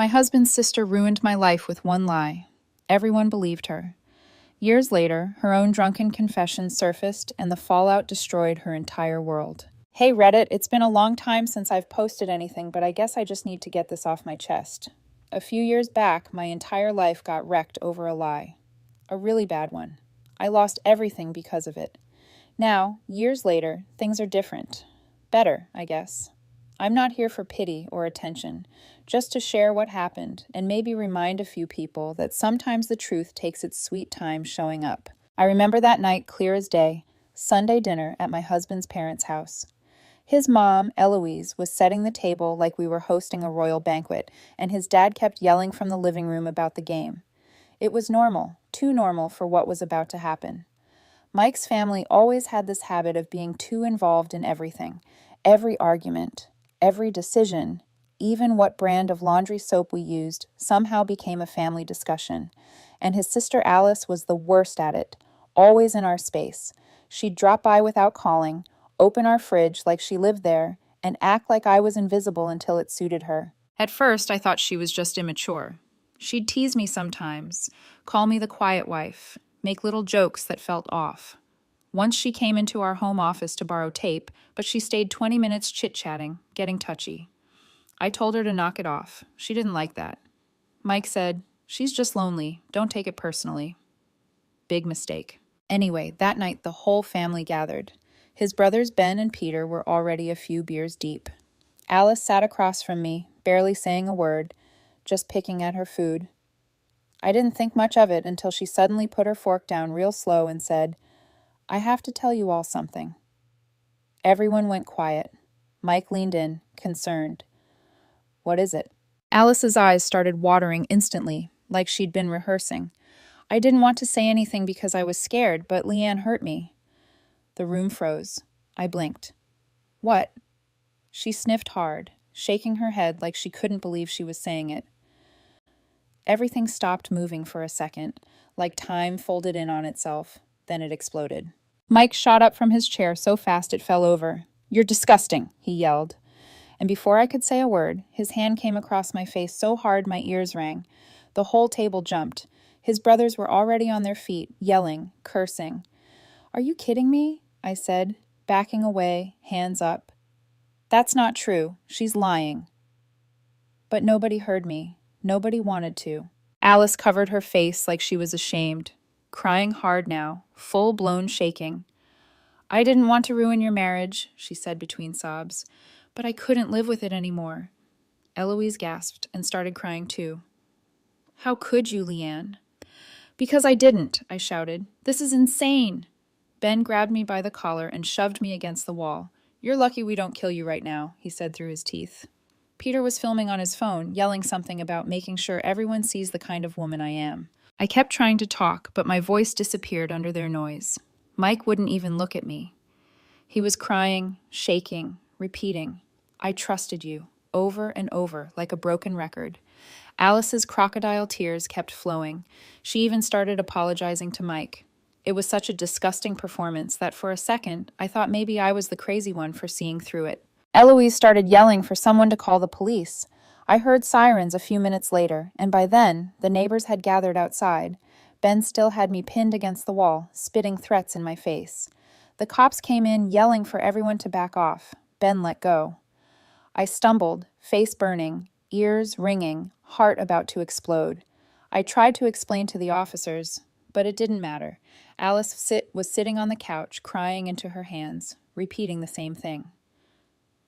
My husband's sister ruined my life with one lie. Everyone believed her. Years later, her own drunken confession surfaced, and the fallout destroyed her entire world. Hey Reddit, it's been a long time since I've posted anything, but I guess I just need to get this off my chest. A few years back, my entire life got wrecked over a lie. A really bad one. I lost everything because of it. Now, years later, things are different. Better, I guess. I'm not here for pity or attention, just to share what happened and maybe remind a few people that sometimes the truth takes its sweet time showing up. I remember that night clear as day, Sunday dinner at my husband's parents' house. His mom, Eloise, was setting the table like we were hosting a royal banquet, and his dad kept yelling from the living room about the game. It was normal, too normal for what was about to happen. Mike's family always had this habit of being too involved in everything, every argument, every decision, even what brand of laundry soap we used, somehow became a family discussion. And his sister Alice was the worst at it, always in our space. She'd drop by without calling, open our fridge like she lived there, and act like I was invisible until it suited her. At first, I thought she was just immature. She'd tease me sometimes, call me the quiet wife, make little jokes that felt off. Once she came into our home office to borrow tape, but she stayed 20 minutes chit-chatting, getting touchy. I told her to knock it off. She didn't like that. Mike said, "She's just lonely. Don't take it personally." Big mistake. Anyway, that night the whole family gathered. His brothers Ben and Peter were already a few beers deep. Alice sat across from me, barely saying a word, just picking at her food. I didn't think much of it until she suddenly put her fork down real slow and said, "I have to tell you all something." Everyone went quiet. Mike leaned in, concerned. "What is it?" Alice's eyes started watering instantly, like she'd been rehearsing. I didn't want to say anything because I was scared, but Leanne hurt me. The room froze. I blinked. "What?" She sniffed hard, shaking her head like she couldn't believe she was saying it. Everything stopped moving for a second, like time folded in on itself. Then it exploded. Mike shot up from his chair so fast it fell over. "You're disgusting," he yelled. And before I could say a word, his hand came across my face so hard my ears rang. The whole table jumped. His brothers were already on their feet, yelling, cursing. "Are you kidding me?" I said, backing away, hands up. "That's not true. She's lying." But nobody heard me. Nobody wanted to. Alice covered her face like she was ashamed, crying hard now, full-blown shaking. "I didn't want to ruin your marriage," she said between sobs, "but I couldn't live with it anymore." Eloise gasped and started crying too. "How could you, Leanne?" "Because I didn't," I shouted. "This is insane." Ben grabbed me by the collar and shoved me against the wall. "You're lucky we don't kill you right now," he said through his teeth. Peter was filming on his phone, yelling something about making sure everyone sees the kind of woman I am. I kept trying to talk, but my voice disappeared under their noise. Mike wouldn't even look at me. He was crying, shaking, repeating, "I trusted you," over and over, like a broken record. Alice's crocodile tears kept flowing. She even started apologizing to Mike. It was such a disgusting performance that for a second, I thought maybe I was the crazy one for seeing through it. Eloise started yelling for someone to call the police. I heard sirens a few minutes later, and by then, the neighbors had gathered outside. Ben still had me pinned against the wall, spitting threats in my face. The cops came in, yelling for everyone to back off. Ben let go. I stumbled, face burning, ears ringing, heart about to explode. I tried to explain to the officers, but it didn't matter. Alice was sitting on the couch, crying into her hands, repeating the same thing.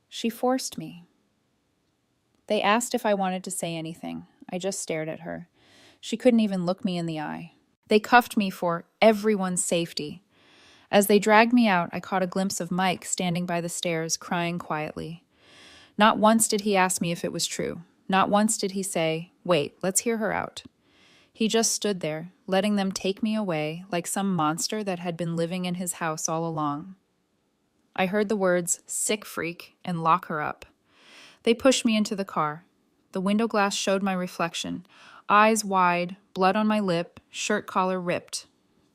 She forced me. They asked if I wanted to say anything. I just stared at her. She couldn't even look me in the eye. They cuffed me for everyone's safety. As they dragged me out, I caught a glimpse of Mike standing by the stairs, crying quietly. Not once did he ask me if it was true. Not once did he say, "Wait, let's hear her out." He just stood there, letting them take me away like some monster that had been living in his house all along. I heard the words, "sick freak," and "lock her up." They pushed me into the car. The window glass showed my reflection, eyes wide, blood on my lip, shirt collar ripped.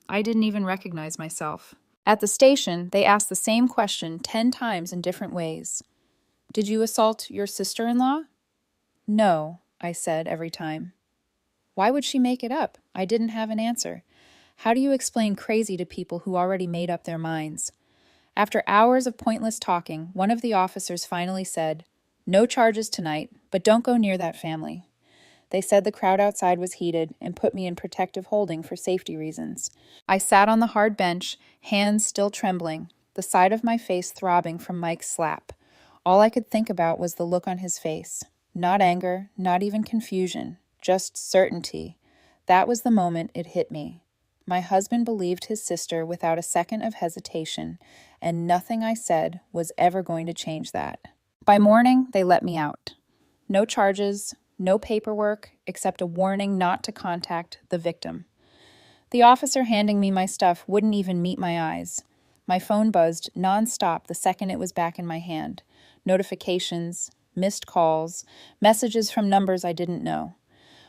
I didn't even recognize myself. At the station, they asked the same question 10 times in different ways. "Did you assault your sister-in-law?" "No," I said every time. Why would she make it up? I didn't have an answer. How do you explain crazy to people who already made up their minds? After hours of pointless talking, one of the officers finally said, "No charges tonight, but don't go near that family." They said the crowd outside was heated and put me in protective holding for safety reasons. I sat on the hard bench, hands still trembling, the side of my face throbbing from Mike's slap. All I could think about was the look on his face. Not anger, not even confusion, just certainty. That was the moment it hit me. My husband believed his sister without a second of hesitation, and nothing I said was ever going to change that. By morning, they let me out. No charges, no paperwork, except a warning not to contact the victim. The officer handing me my stuff wouldn't even meet my eyes. My phone buzzed nonstop the second it was back in my hand. Notifications, missed calls, messages from numbers I didn't know.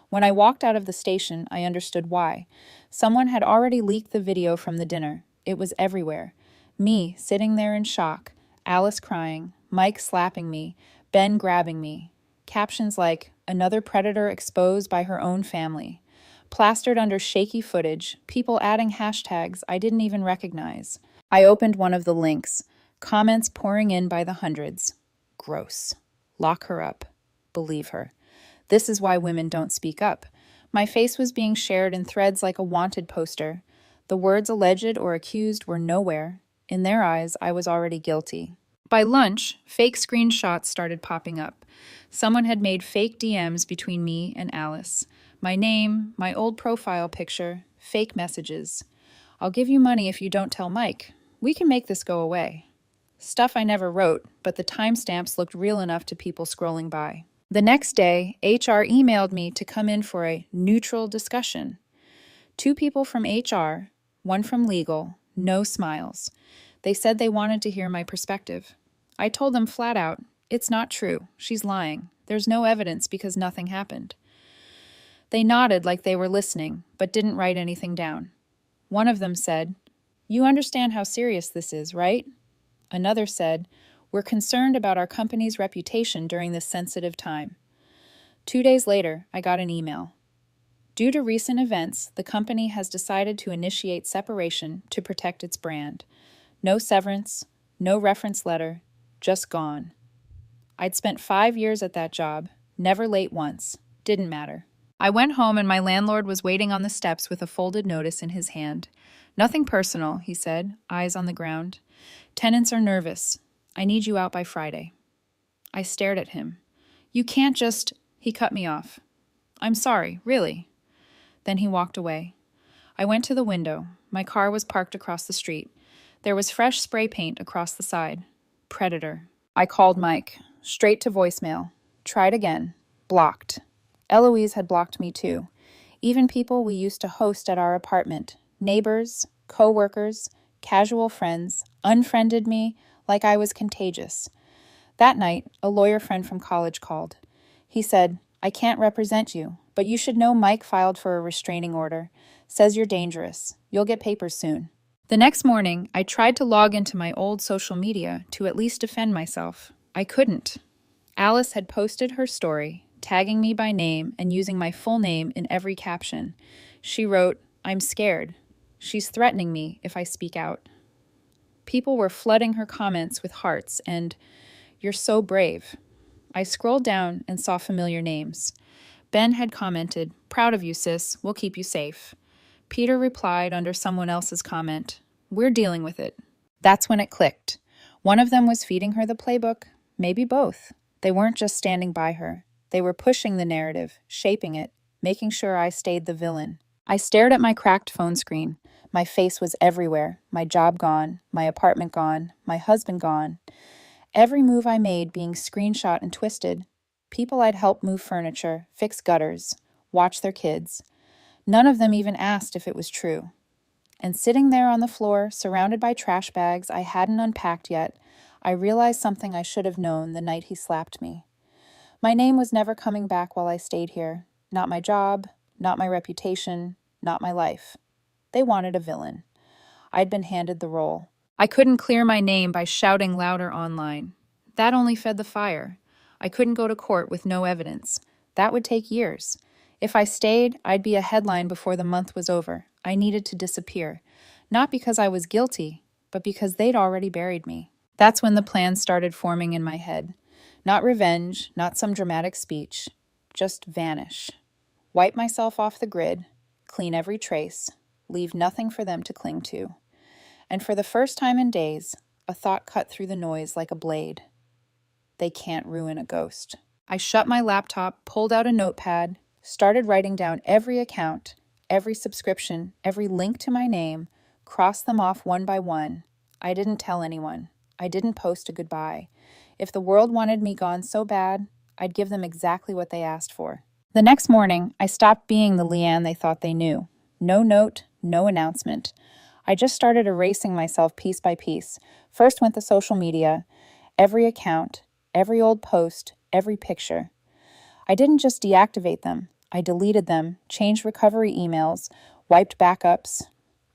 When I walked out of the station, I understood why. Someone had already leaked the video from the dinner. It was everywhere. Me, sitting there in shock, Alice crying, Mike slapping me, Ben grabbing me. Captions like, "Another predator exposed by her own family." Plastered under shaky footage, people adding hashtags I didn't even recognize. I opened one of the links, comments pouring in by the hundreds. Gross. Lock her up. Believe her. This is why women don't speak up. My face was being shared in threads like a wanted poster. The words alleged or accused were nowhere. In their eyes, I was already guilty. By lunch, fake screenshots started popping up. Someone had made fake DMs between me and Alice. My name, my old profile picture, fake messages. "I'll give you money if you don't tell Mike. We can make this go away." Stuff I never wrote, but the timestamps looked real enough to people scrolling by. The next day, HR emailed me to come in for a neutral discussion. 2 people from HR, 1 from legal, no smiles. They said they wanted to hear my perspective. I told them flat out, it's not true. She's lying. There's no evidence because nothing happened. They nodded like they were listening, but didn't write anything down. One of them said, "You understand how serious this is, right?" Another said, "We're concerned about our company's reputation during this sensitive time." 2 days later, I got an email. Due to recent events, the company has decided to initiate separation to protect its brand. No severance, no reference letter, just gone. I'd spent 5 years at that job, never late once, didn't matter. I went home and my landlord was waiting on the steps with a folded notice in his hand. "Nothing personal," he said, eyes on the ground. "Tenants are nervous. I need you out by Friday." I stared at him. "You can't just—" He cut me off. "I'm sorry, really." Then he walked away. I went to the window. My car was parked across the street. There was fresh spray paint across the side. Predator. I called Mike. Straight to voicemail. Tried again. Blocked. Eloise had blocked me too. Even people we used to host at our apartment. Neighbors, co-workers, casual friends, unfriended me like I was contagious. That night, a lawyer friend from college called. He said, "I can't represent you, but you should know Mike filed for a restraining order. Says you're dangerous. You'll get papers soon." The next morning, I tried to log into my old social media to at least defend myself. I couldn't. Alice had posted her story, tagging me by name and using my full name in every caption. She wrote, "I'm scared. She's threatening me if I speak out." People were flooding her comments with hearts and, "You're so brave." I scrolled down and saw familiar names. Ben had commented, "Proud of you, sis. We'll keep you safe." Peter replied under someone else's comment, "We're dealing with it." That's when it clicked. One of them was feeding her the playbook, maybe both. They weren't just standing by her. They were pushing the narrative, shaping it, making sure I stayed the villain. I stared at my cracked phone screen. My face was everywhere. My job gone, my apartment gone, my husband gone. Every move I made being screenshot and twisted. People I'd helped move furniture, fix gutters, watch their kids. None of them even asked if it was true. And sitting there on the floor, surrounded by trash bags I hadn't unpacked yet, I realized something I should have known the night he slapped me. My name was never coming back while I stayed here. Not my job, not my reputation, not my life. They wanted a villain. I'd been handed the role. I couldn't clear my name by shouting louder online. That only fed the fire. I couldn't go to court with no evidence. That would take years. If I stayed, I'd be a headline before the month was over. I needed to disappear. Not because I was guilty, but because they'd already buried me. That's when the plan started forming in my head. Not revenge, not some dramatic speech. Just vanish. Wipe myself off the grid, clean every trace, leave nothing for them to cling to. And for the first time in days, a thought cut through the noise like a blade. They can't ruin a ghost. I shut my laptop, pulled out a notepad, started writing down every account, every subscription, every link to my name, crossed them off one by one. I didn't tell anyone. I didn't post a goodbye. If the world wanted me gone so bad, I'd give them exactly what they asked for. The next morning, I stopped being the Leanne they thought they knew. No note, no announcement. I just started erasing myself piece by piece. First went the social media, every account, every old post, every picture. I didn't just deactivate them. I deleted them, changed recovery emails, wiped backups.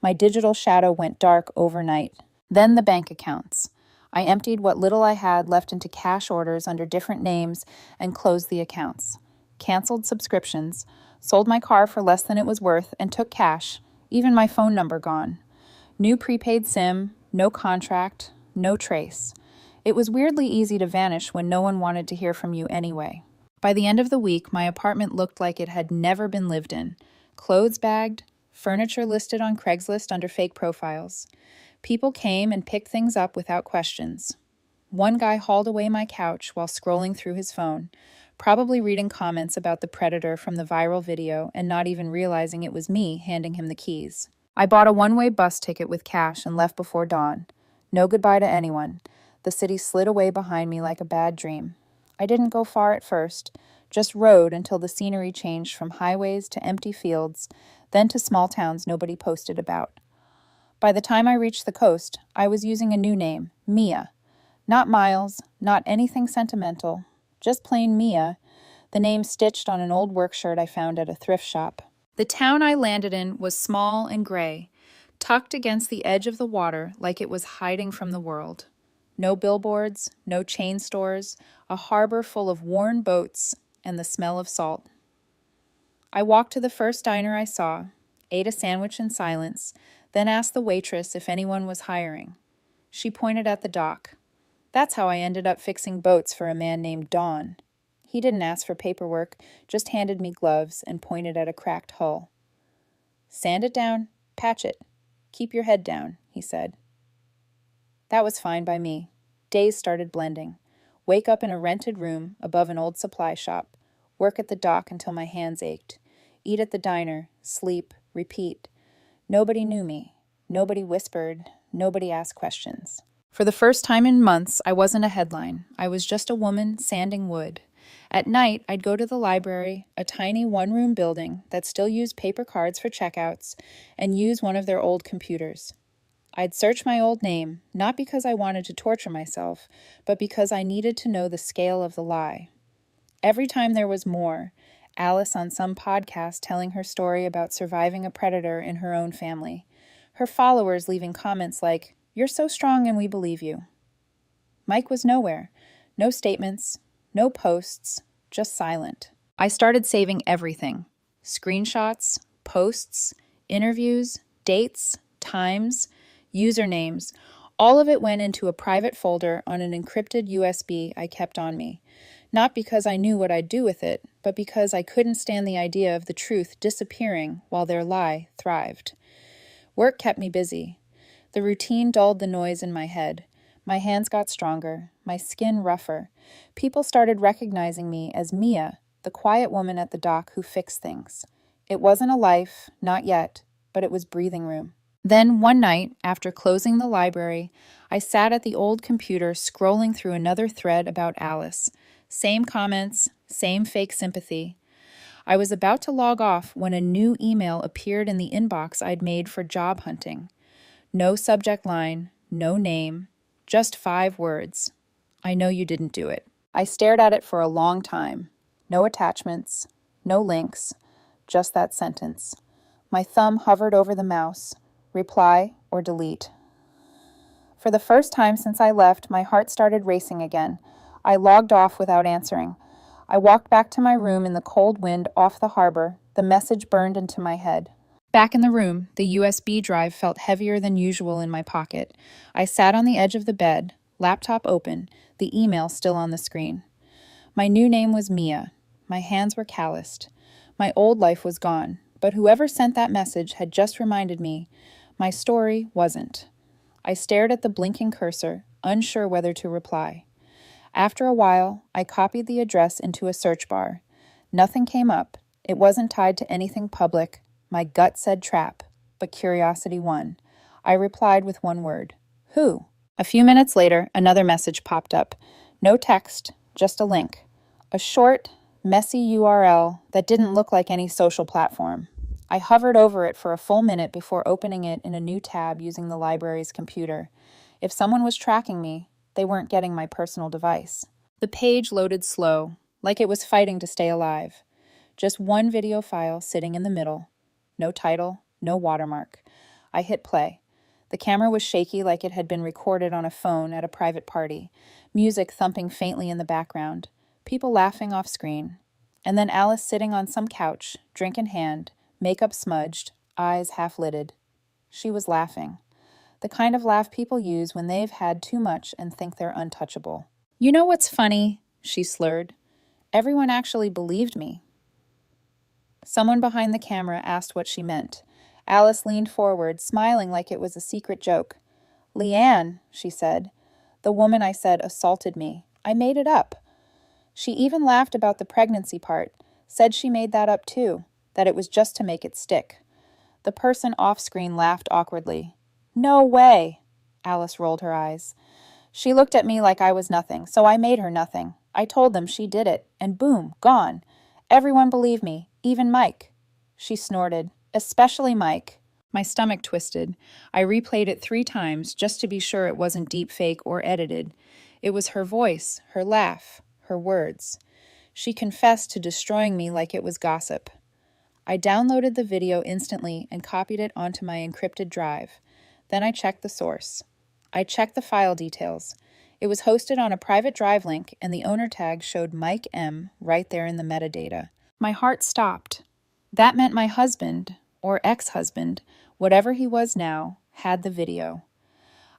My digital shadow went dark overnight. Then the bank accounts. I emptied what little I had left into cash orders under different names and closed the accounts. Canceled subscriptions, sold my car for less than it was worth, and took cash, even my phone number gone. New prepaid SIM, no contract, no trace. It was weirdly easy to vanish when no one wanted to hear from you anyway. By the end of the week, my apartment looked like it had never been lived in. Clothes bagged, furniture listed on Craigslist under fake profiles. People came and picked things up without questions. One guy hauled away my couch while scrolling through his phone, probably reading comments about the predator from the viral video and not even realizing it was me handing him the keys. I bought a one-way bus ticket with cash and left before dawn. No goodbye to anyone. The city slid away behind me like a bad dream. I didn't go far at first, just rode until the scenery changed from highways to empty fields, then to small towns nobody posted about. By the time I reached the coast, I was using a new name, Mia. Not Miles, not anything sentimental, just plain Mia, the name stitched on an old work shirt I found at a thrift shop. The town I landed in was small and gray, tucked against the edge of the water like it was hiding from the world. No billboards, no chain stores, a harbor full of worn boats, and the smell of salt. I walked to the first diner I saw, ate a sandwich in silence, then asked the waitress if anyone was hiring. She pointed at the dock. That's how I ended up fixing boats for a man named Don. He didn't ask for paperwork, just handed me gloves and pointed at a cracked hull. Sand it down, patch it. Keep your head down, he said. That was fine by me. Days started blending. Wake up in a rented room above an old supply shop. Work at the dock until my hands ached. Eat at the diner. Sleep. Repeat. Nobody knew me. Nobody whispered. Nobody asked questions. For the first time in months, I wasn't a headline. I was just a woman sanding wood. At night, I'd go to the library, a tiny one-room building that still used paper cards for checkouts, and use one of their old computers. I'd search my old name, not because I wanted to torture myself, but because I needed to know the scale of the lie. Every time there was more, Alice on some podcast telling her story about surviving a predator in her own family, her followers leaving comments like, "You're so strong and we believe you." Mike was nowhere. No statements, no posts, just silent. I started saving everything. Screenshots, posts, interviews, dates, times, usernames. All of it went into a private folder on an encrypted USB I kept on me. Not because I knew what I'd do with it, but because I couldn't stand the idea of the truth disappearing while their lie thrived. Work kept me busy. The routine dulled the noise in my head. My hands got stronger, my skin rougher. People started recognizing me as Mia, the quiet woman at the dock who fixed things. It wasn't a life, not yet, but it was breathing room. Then one night, after closing the library, I sat at the old computer scrolling through another thread about Alice. Same comments, same fake sympathy. I was about to log off when a new email appeared in the inbox I'd made for job hunting. No subject line, no name, just 5 words. I know you didn't do it. I stared at it for a long time. No attachments, no links, just that sentence. My thumb hovered over the mouse. Reply or delete. For the first time since I left, my heart started racing again. I logged off without answering. I walked back to my room in the cold wind off the harbor, the message burned into my head. Back in the room, the USB drive felt heavier than usual in my pocket. I sat on the edge of the bed, laptop open, the email still on the screen. My new name was Mia. My hands were calloused. My old life was gone, but whoever sent that message had just reminded me my story wasn't. I stared at the blinking cursor, unsure whether to reply. After a while, I copied the address into a search bar. Nothing came up. It wasn't tied to anything public. My gut said trap, but curiosity won. I replied with one word. Who? A few minutes later, another message popped up. No text, just a link. A short, messy URL that didn't look like any social platform. I hovered over it for a full minute before opening it in a new tab using the library's computer. If someone was tracking me, they weren't getting my personal device. The page loaded slow, like it was fighting to stay alive. Just one video file sitting in the middle. No title, no watermark. I hit play. The camera was shaky like it had been recorded on a phone at a private party. Music thumping faintly in the background. People laughing off screen. And then Alice sitting on some couch, drink in hand, makeup smudged, eyes half-lidded. She was laughing. The kind of laugh people use when they've had too much and think they're untouchable. You know what's funny? She slurred. Everyone actually believed me. Someone behind the camera asked what she meant. Alice leaned forward, smiling like it was a secret joke. Leanne, she said. The woman I said assaulted me. I made it up. She even laughed about the pregnancy part, said she made that up too, that it was just to make it stick. The person off-screen laughed awkwardly. No way! Alice rolled her eyes. She looked at me like I was nothing, so I made her nothing. I told them she did it, and boom, gone. Everyone believed me, even Mike. She snorted, especially Mike. My stomach twisted. I replayed it 3 times just to be sure it wasn't deep fake or edited. It was her voice, her laugh, her words. She confessed to destroying me like it was gossip. I downloaded the video instantly and copied it onto my encrypted drive. Then I checked the source. I checked the file details. It was hosted on a private drive link, and the owner tag showed Mike M. right there in the metadata. My heart stopped. That meant my husband, or ex-husband, whatever he was now, had the video.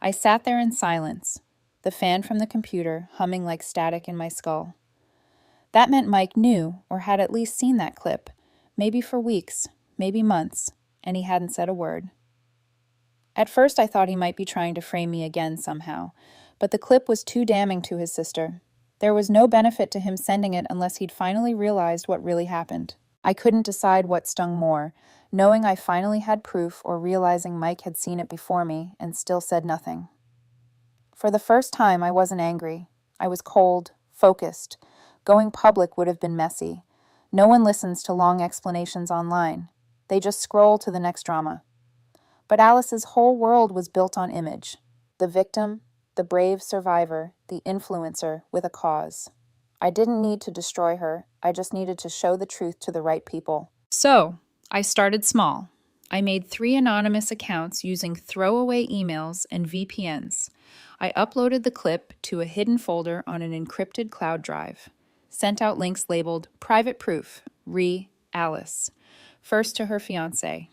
I sat there in silence, the fan from the computer humming like static in my skull. That meant Mike knew, or had at least seen that clip, maybe for weeks, maybe months, and he hadn't said a word. At first I thought he might be trying to frame me again somehow, but the clip was too damning to his sister. There was no benefit to him sending it unless he'd finally realized what really happened. I couldn't decide what stung more, knowing I finally had proof or realizing Mike had seen it before me and still said nothing. For the first time, I wasn't angry. I was cold, focused. Going public would have been messy. No one listens to long explanations online. They just scroll to the next drama. But Alice's whole world was built on image. The victim, the brave survivor, the influencer with a cause. I didn't need to destroy her. I just needed to show the truth to the right people. So, I started small. I made 3 anonymous accounts using throwaway emails and VPNs. I uploaded the clip to a hidden folder on an encrypted cloud drive. Sent out links labeled Private Proof, Alice. First to her fiancé.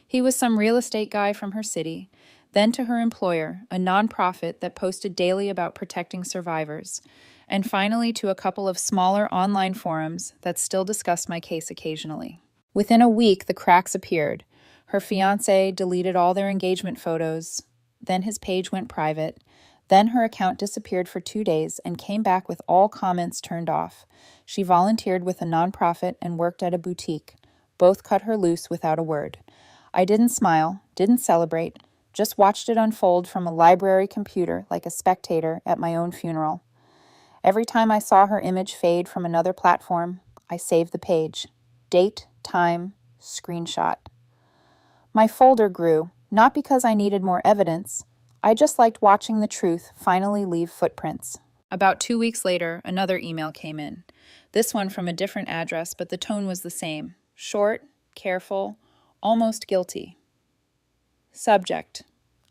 He was some real estate guy from her city, then to her employer, a nonprofit that posted daily about protecting survivors, and finally to a couple of smaller online forums that still discussed my case occasionally. Within a week, the cracks appeared. Her fiancé deleted all their engagement photos, then his page went private, then her account disappeared for 2 days and came back with all comments turned off. She volunteered with a nonprofit and worked at a boutique. Both cut her loose without a word. I didn't smile, didn't celebrate, just watched it unfold from a library computer like a spectator at my own funeral. Every time I saw her image fade from another platform, I saved the page. Date, time, screenshot. My folder grew, not because I needed more evidence. I just liked watching the truth finally leave footprints. About 2 weeks later, another email came in. This one from a different address, but the tone was the same. Short, careful, almost guilty. Subject: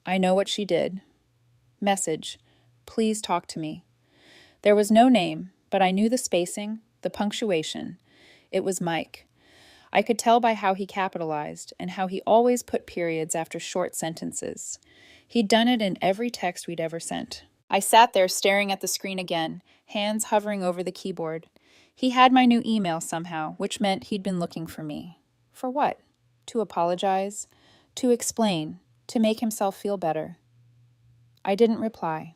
I know what she did. Message: please talk to me. There was no name, but I knew the spacing, the punctuation. It was Mike. I could tell by how he capitalized and how he always put periods after short sentences. He'd done it in every text we'd ever sent. I sat there staring at the screen again, hands hovering over the keyboard. He had my new email somehow, which meant he'd been looking for me. For what? To apologize? To explain? To make himself feel better? I didn't reply.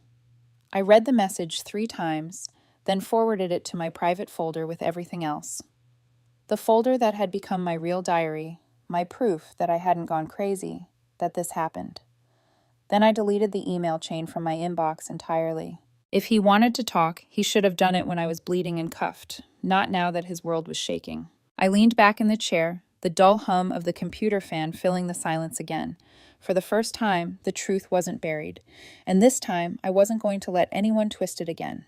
I read the message 3 times, then forwarded it to my private folder with everything else. The folder that had become my real diary, my proof that I hadn't gone crazy, that this happened. Then I deleted the email chain from my inbox entirely. If he wanted to talk, he should have done it when I was bleeding and cuffed, not now that his world was shaking. I leaned back in the chair, the dull hum of the computer fan filling the silence again. For the first time, the truth wasn't buried, and this time I wasn't going to let anyone twist it again.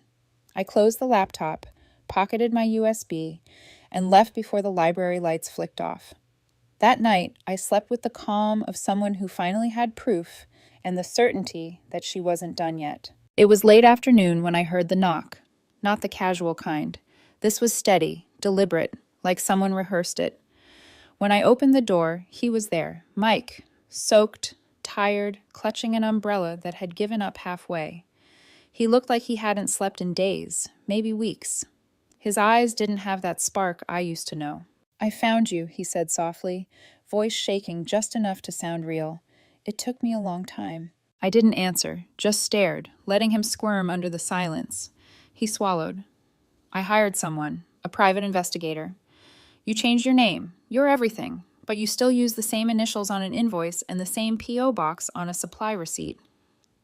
I closed the laptop, pocketed my USB, and left before the library lights flicked off. That night, I slept with the calm of someone who finally had proof and the certainty that she wasn't done yet. It was late afternoon when I heard the knock, not the casual kind. This was steady, deliberate, like someone rehearsed it. When I opened the door, he was there, Mike, soaked, tired, clutching an umbrella that had given up halfway. He looked like he hadn't slept in days, maybe weeks. His eyes didn't have that spark I used to know. "I found you," he said softly, voice shaking just enough to sound real. "It took me a long time." I didn't answer, just stared, letting him squirm under the silence. He swallowed. "I hired someone, a private investigator. You changed your name, you're everything, but you still use the same initials on an invoice and the same P.O. box on a supply receipt.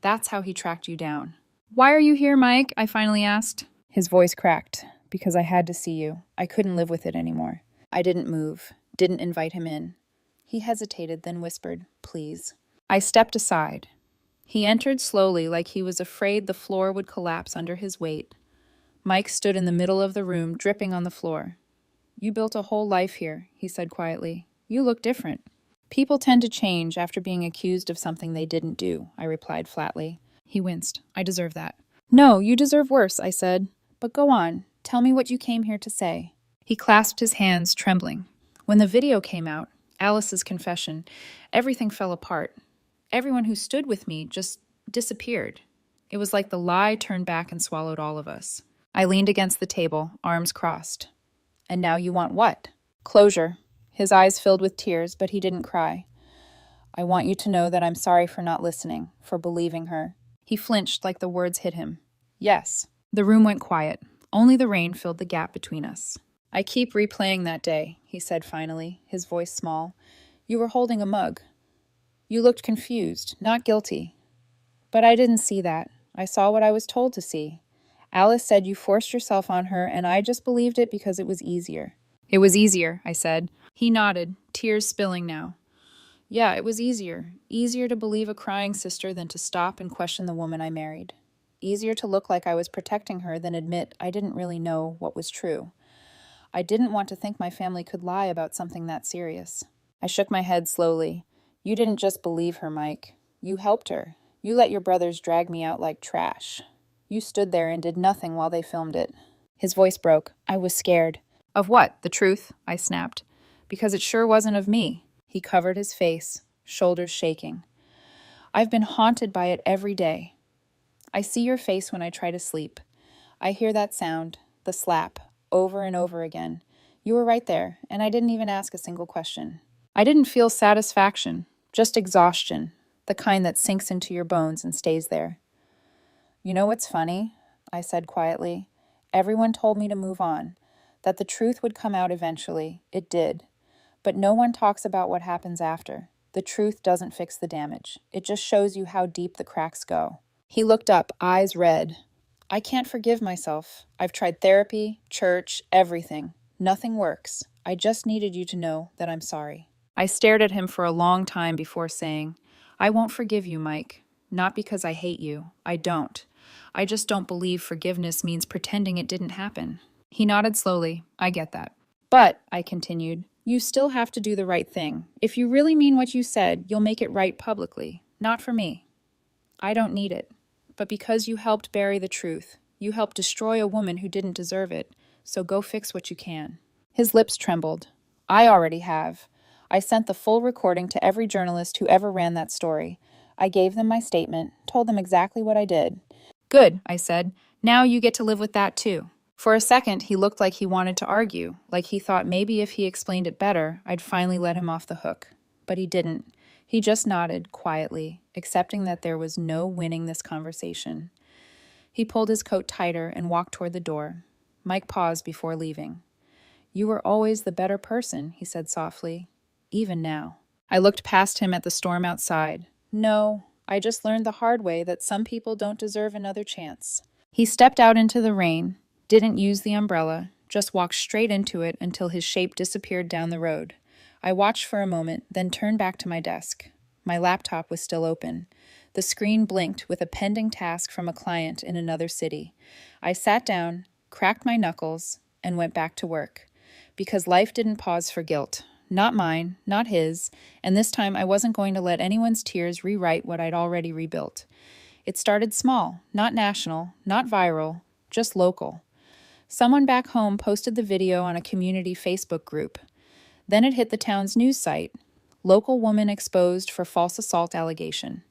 That's how he tracked you down." "Why are you here, Mike?" I finally asked. His voice cracked. "Because I had to see you. I couldn't live with it anymore." I didn't move, didn't invite him in. He hesitated, then whispered, "Please." I stepped aside. He entered slowly, like he was afraid the floor would collapse under his weight. Mike stood in the middle of the room, dripping on the floor. "You built a whole life here," he said quietly. "You look different." "People tend to change after being accused of something they didn't do," I replied flatly. He winced. "I deserve that." "No, you deserve worse," I said. "But go on. Tell me what you came here to say." He clasped his hands, trembling. When the video came out, Alice's confession, everything fell apart. Everyone who stood with me just disappeared. It was like the lie turned back and swallowed all of us. I leaned against the table, arms crossed. "And now you want what?" "Closure." His eyes filled with tears, but he didn't cry. "I want you to know that I'm sorry for not listening, for believing her." He flinched like the words hit him. "Yes." The room went quiet. Only the rain filled the gap between us. "I keep replaying that day," he said finally, his voice small. "You were holding a mug. You looked confused, not guilty. But I didn't see that. I saw what I was told to see. Alice said you forced yourself on her, and I just believed it because it was easier." "It was easier," I said. He nodded, tears spilling now. "Yeah, it was easier. Easier to believe a crying sister than to stop and question the woman I married. Easier to look like I was protecting her than admit I didn't really know what was true. I didn't want to think my family could lie about something that serious." I shook my head slowly. "You didn't just believe her, Mike. You helped her. You let your brothers drag me out like trash. You stood there and did nothing while they filmed it." His voice broke. I was scared. "Of what? The truth?" I snapped. "Because it sure wasn't of me." He covered his face, shoulders shaking. "I've been haunted by it every day. I see your face when I try to sleep. I hear that sound, the slap, over and over again. You were right there, and I didn't even ask a single question. I didn't feel satisfaction, just exhaustion, the kind that sinks into your bones and stays there." "You know what's funny?" I said quietly. "Everyone told me to move on, that the truth would come out eventually. It did. But no one talks about what happens after. The truth doesn't fix the damage. It just shows you how deep the cracks go." He looked up, eyes red. "I can't forgive myself. I've tried therapy, church, everything. Nothing works. I just needed you to know that I'm sorry." I stared at him for a long time before saying, "I won't forgive you, Mike. Not because I hate you. I don't. I just don't believe forgiveness means pretending it didn't happen." He nodded slowly. "I get that. But," I continued, "you still have to do the right thing. If you really mean what you said, you'll make it right publicly. Not for me. I don't need it. But because you helped bury the truth, you helped destroy a woman who didn't deserve it, so go fix what you can." His lips trembled. "I already have. I sent the full recording to every journalist who ever ran that story. I gave them my statement, told them exactly what I did." "Good," I said. "Now you get to live with that too." For a second, he looked like he wanted to argue, like he thought maybe if he explained it better, I'd finally let him off the hook. But he didn't. He just nodded quietly, accepting that there was no winning this conversation. He pulled his coat tighter and walked toward the door. Mike paused before leaving. "You were always the better person," he said softly, "even now." I looked past him at the storm outside. "No, I just learned the hard way that some people don't deserve another chance." He stepped out into the rain, didn't use the umbrella, just walked straight into it until his shape disappeared down the road. I watched for a moment, then turned back to my desk. My laptop was still open. The screen blinked with a pending task from a client in another city. I sat down, cracked my knuckles, and went back to work. Because life didn't pause for guilt. Not mine, not his, and this time I wasn't going to let anyone's tears rewrite what I'd already rebuilt. It started small, not national, not viral, just local. Someone back home posted the video on a community Facebook group. Then it hit the town's news site. Local woman exposed for false assault allegation.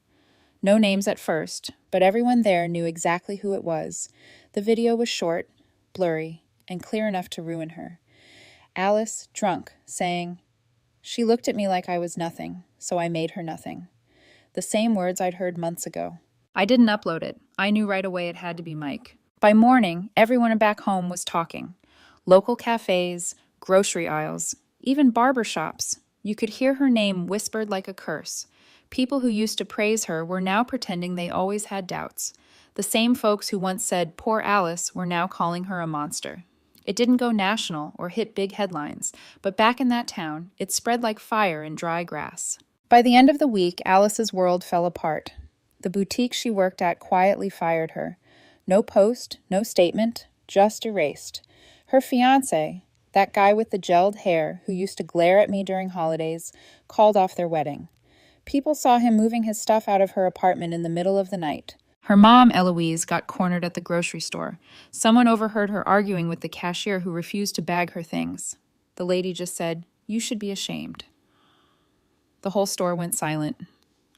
No names at first, but everyone there knew exactly who it was. The video was short, blurry, and clear enough to ruin her. Alice, drunk, saying, "She looked at me like I was nothing, so I made her nothing." The same words I'd heard months ago. I didn't upload it. I knew right away it had to be Mike. By morning, everyone back home was talking. Local cafes, grocery aisles, even barber shops. You could hear her name whispered like a curse. People who used to praise her were now pretending they always had doubts. The same folks who once said, "Poor Alice," were now calling her a monster. It didn't go national or hit big headlines, but back in that town, it spread like fire in dry grass. By the end of the week, Alice's world fell apart. The boutique she worked at quietly fired her. No post, no statement, just erased. Her fiancé, that guy with the gelled hair who used to glare at me during holidays, called off their wedding. People saw him moving his stuff out of her apartment in the middle of the night. Her mom, Eloise, got cornered at the grocery store. Someone overheard her arguing with the cashier who refused to bag her things. The lady just said, "You should be ashamed." The whole store went silent.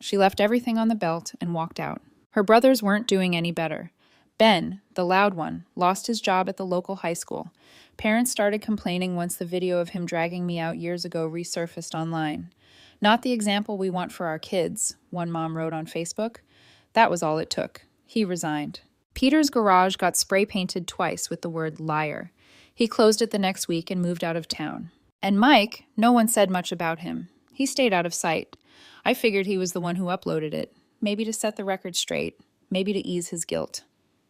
She left everything on the belt and walked out. Her brothers weren't doing any better. Ben, the loud one, lost his job at the local high school. Parents started complaining once the video of him dragging me out years ago resurfaced online. "Not the example we want for our kids," one mom wrote on Facebook. That was all it took. He resigned. Peter's garage got spray painted twice with the word liar. He closed it the next week and moved out of town. And Mike, no one said much about him. He stayed out of sight. I figured he was the one who uploaded it, maybe to set the record straight, maybe to ease his guilt.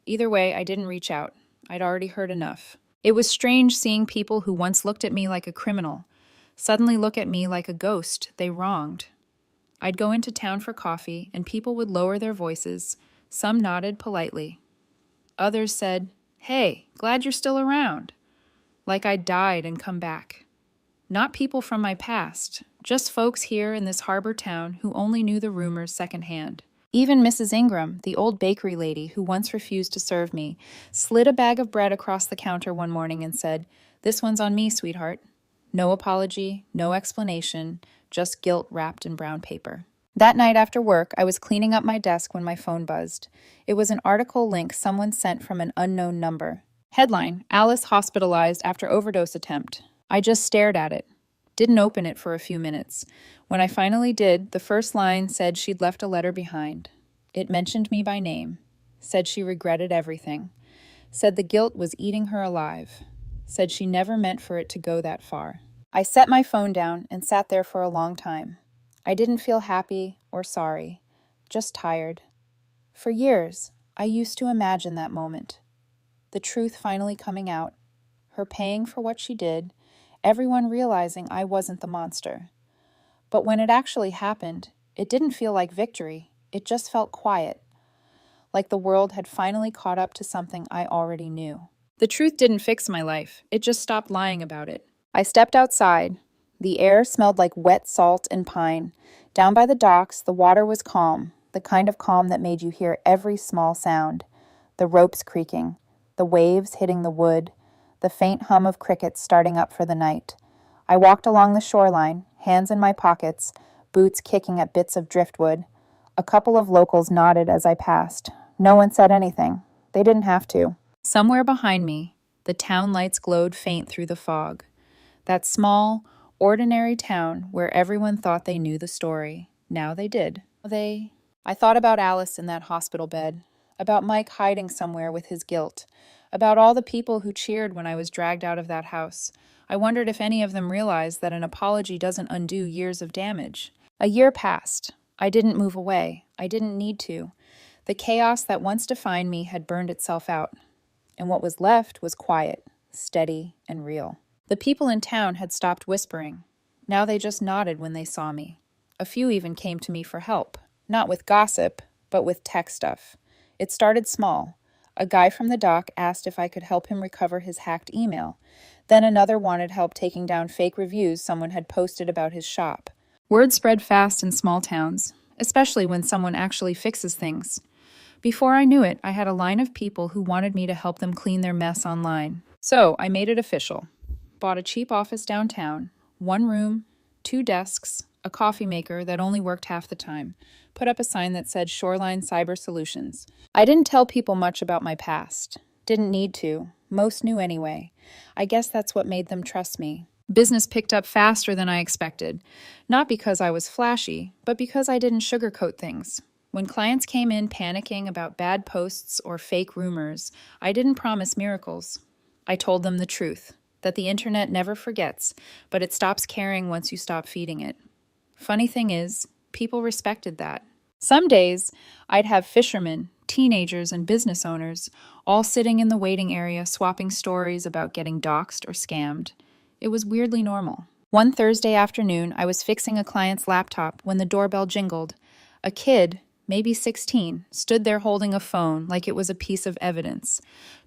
Either way, I didn't reach out. I'd already heard enough. It was strange seeing people who once looked at me like a criminal suddenly look at me like a ghost they wronged. I'd go into town for coffee, and people would lower their voices. Some nodded politely. Others said, "Hey, glad you're still around," like I'd died and come back. Not people from my past, just folks here in this harbor town who only knew the rumors secondhand. Even Mrs. Ingram, the old bakery lady who once refused to serve me, slid a bag of bread across the counter one morning and said, "This one's on me, sweetheart." No apology, no explanation, just guilt wrapped in brown paper. That night after work, I was cleaning up my desk when my phone buzzed. It was an article link someone sent from an unknown number. Headline, "Alice hospitalized after overdose attempt." I just stared at it. Didn't open it for a few minutes. When I finally did, the first line said she'd left a letter behind. It mentioned me by name. Said she regretted everything. Said the guilt was eating her alive. Said she never meant for it to go that far. I set my phone down and sat there for a long time. I didn't feel happy or sorry, just tired. For years, I used to imagine that moment. The truth finally coming out. Her paying for what she did. Everyone realizing I wasn't the monster. But when it actually happened, it didn't feel like victory. It just felt quiet. Like the world had finally caught up to something I already knew. The truth didn't fix my life. It just stopped lying about it. I stepped outside. The air smelled like wet salt and pine. Down by the docks, the water was calm, the kind of calm that made you hear every small sound. The ropes creaking, the waves hitting the wood, the faint hum of crickets starting up for the night. I walked along the shoreline, hands in my pockets, boots kicking at bits of driftwood. A couple of locals nodded as I passed. No one said anything. They didn't have to. Somewhere behind me, the town lights glowed faint through the fog. That small, ordinary town where everyone thought they knew the story. Now they did. I thought about Alice in that hospital bed, about Mike hiding somewhere with his guilt, about all the people who cheered when I was dragged out of that house. I wondered if any of them realized that an apology doesn't undo years of damage. A year passed. I didn't move away. I didn't need to. The chaos that once defined me had burned itself out, and what was left was quiet, steady, and real. The people in town had stopped whispering. Now they just nodded when they saw me. A few even came to me for help, not with gossip, but with tech stuff. It started small. A guy from the dock asked if I could help him recover his hacked email. Then another wanted help taking down fake reviews someone had posted about his shop. Word spread fast in small towns, especially when someone actually fixes things. Before I knew it, I had a line of people who wanted me to help them clean their mess online. So I made it official. Bought a cheap office downtown, 1 room, 2 desks, a coffee maker that only worked half the time. Put up a sign that said Shoreline Cyber Solutions. I didn't tell people much about my past. Didn't need to. Most knew anyway. I guess that's what made them trust me. Business picked up faster than I expected. Not because I was flashy, but because I didn't sugarcoat things. When clients came in panicking about bad posts or fake rumors, I didn't promise miracles. I told them the truth, that the internet never forgets, but it stops caring once you stop feeding it. Funny thing is, people respected that. Some days, I'd have fishermen, teenagers, and business owners all sitting in the waiting area swapping stories about getting doxxed or scammed. It was weirdly normal. One Thursday afternoon, I was fixing a client's laptop when the doorbell jingled. A kid, maybe 16, stood there holding a phone like it was a piece of evidence.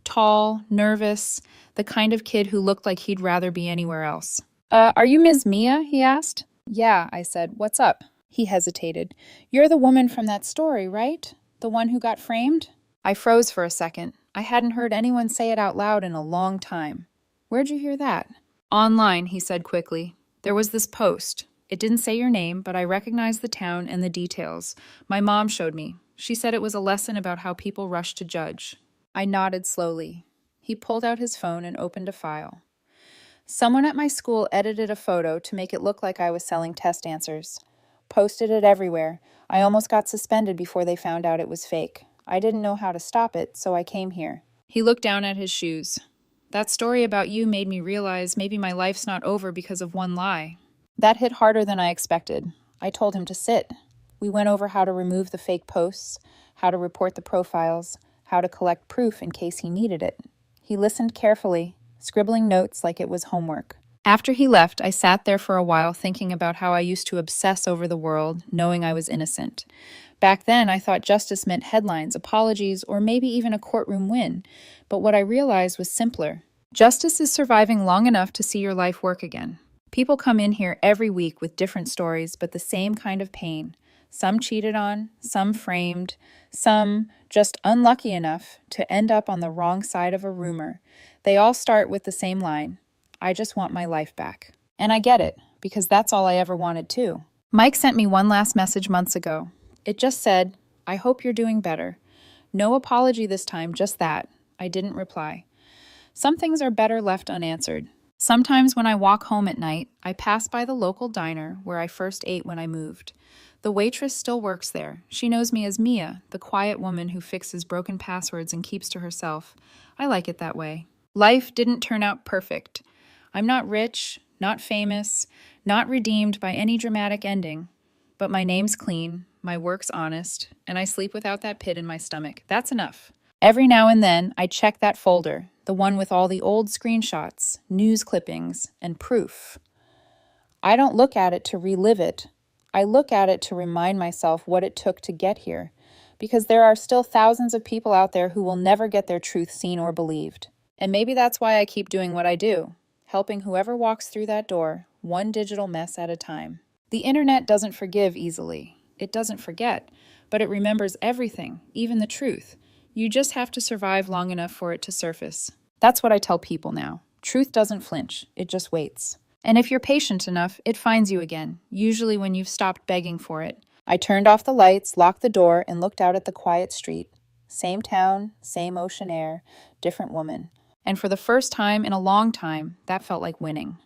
Tall, nervous, the kind of kid who looked like he'd rather be anywhere else. Are you Ms. Mia?" he asked. "Yeah," I said. "What's up?" He hesitated. "You're the woman from that story, right? The one who got framed?" I froze for a second. I hadn't heard anyone say it out loud in a long time. "Where'd you hear that?" "Online," he said quickly. "There was this post. It didn't say your name, but I recognized the town and the details. My mom showed me. She said it was a lesson about how people rush to judge." I nodded slowly. He pulled out his phone and opened a file. Someone at my school edited a photo to make it look like I was selling test answers. Posted it everywhere. I almost got suspended before they found out it was fake. I didn't know how to stop it, so I came here. He looked down at his shoes. "That story about you made me realize maybe my life's not over because of one lie." That hit harder than I expected. I told him to sit. We went over how to remove the fake posts, how to report the profiles, how to collect proof in case he needed it. He listened carefully, scribbling notes like it was homework. After he left, I sat there for a while thinking about how I used to obsess over the world, knowing I was innocent. Back then, I thought justice meant headlines, apologies, or maybe even a courtroom win. But what I realized was simpler. Justice is surviving long enough to see your life work again. People come in here every week with different stories, but the same kind of pain. Some cheated on, some framed, some just unlucky enough to end up on the wrong side of a rumor. They all start with the same line, "I just want my life back." And I get it, because that's all I ever wanted too. Mike sent me one last message months ago. It just said, "I hope you're doing better." No apology this time, just that. I didn't reply. Some things are better left unanswered. Sometimes when I walk home at night, I pass by the local diner where I first ate when I moved. The waitress still works there. She knows me as Mia, the quiet woman who fixes broken passwords and keeps to herself. I like it that way. Life didn't turn out perfect. I'm not rich, not famous, not redeemed by any dramatic ending. But my name's clean, my work's honest, and I sleep without that pit in my stomach. That's enough. Every now and then, I check that folder, the one with all the old screenshots, news clippings, and proof. I don't look at it to relive it. I look at it to remind myself what it took to get here, because there are still thousands of people out there who will never get their truth seen or believed. And maybe that's why I keep doing what I do, helping whoever walks through that door, one digital mess at a time. The internet doesn't forgive easily. It doesn't forget, but it remembers everything, even the truth. You just have to survive long enough for it to surface. That's what I tell people now. Truth doesn't flinch, it just waits. And if you're patient enough, it finds you again, usually when you've stopped begging for it. I turned off the lights, locked the door, and looked out at the quiet street. Same town, same ocean air, different woman. And for the first time in a long time, that felt like winning.